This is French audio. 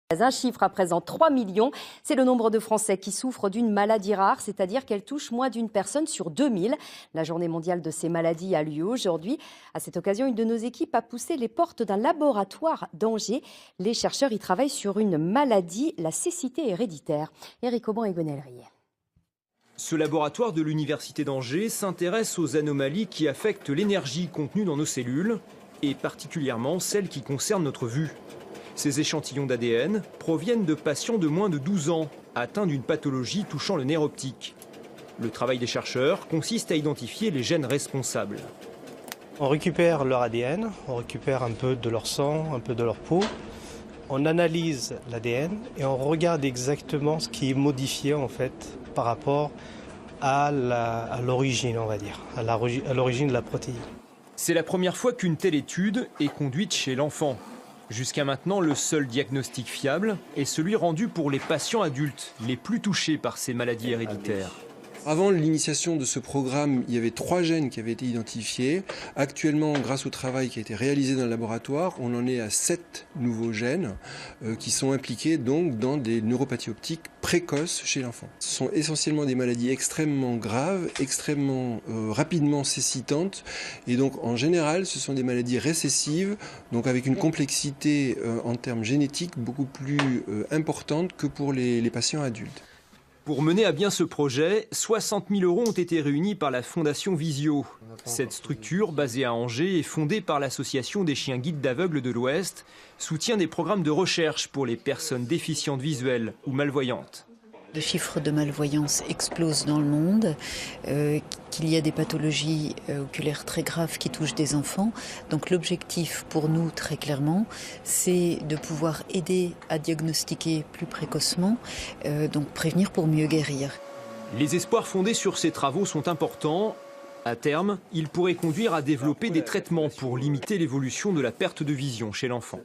Un chiffre à présent 3 millions, c'est le nombre de Français qui souffrent d'une maladie rare, c'est-à-dire qu'elle touche moins d'une personne sur 2000. La journée mondiale de ces maladies a lieu aujourd'hui. À cette occasion, une de nos équipes a poussé les portes d'un laboratoire d'Angers. Les chercheurs y travaillent sur une maladie, la cécité héréditaire. Éric Auban et Gonel Riet. Ce laboratoire de l'Université d'Angers s'intéresse aux anomalies qui affectent l'énergie contenue dans nos cellules, et particulièrement celles qui concernent notre vue. Ces échantillons d'ADN proviennent de patients de moins de 12 ans, atteints d'une pathologie touchant le nerf optique. Le travail des chercheurs consiste à identifier les gènes responsables. On récupère leur ADN, on récupère un peu de leur sang, un peu de leur peau. On analyse l'ADN et on regarde exactement ce qui est modifié en fait par rapport à l'origine, on va dire, à l'origine de la protéine. C'est la première fois qu'une telle étude est conduite chez l'enfant. Jusqu'à maintenant, le seul diagnostic fiable est celui rendu pour les patients adultes les plus touchés par ces maladies héréditaires. Avant l'initiation de ce programme, il y avait 3 gènes qui avaient été identifiés. Actuellement, grâce au travail qui a été réalisé dans le laboratoire, on en est à 7 nouveaux gènes qui sont impliqués donc dans des neuropathies optiques précoces chez l'enfant. Ce sont essentiellement des maladies extrêmement graves, extrêmement rapidement cécitantes. Et donc en général, ce sont des maladies récessives, donc avec une complexité en termes génétiques beaucoup plus importante que pour les patients adultes. Pour mener à bien ce projet, 60 000 € ont été réunis par la Fondation Visio. Cette structure, basée à Angers et fondée par l'Association des chiens guides d'aveugles de l'Ouest, soutient des programmes de recherche pour les personnes déficientes visuelles ou malvoyantes. Les chiffres de malvoyance explosent dans le monde, qu'il y a des pathologies oculaires très graves qui touchent des enfants. Donc l'objectif pour nous, très clairement, c'est de pouvoir aider à diagnostiquer plus précocement, donc prévenir pour mieux guérir. Les espoirs fondés sur ces travaux sont importants. À terme, ils pourraient conduire à développer des traitements pour limiter l'évolution de la perte de vision chez l'enfant.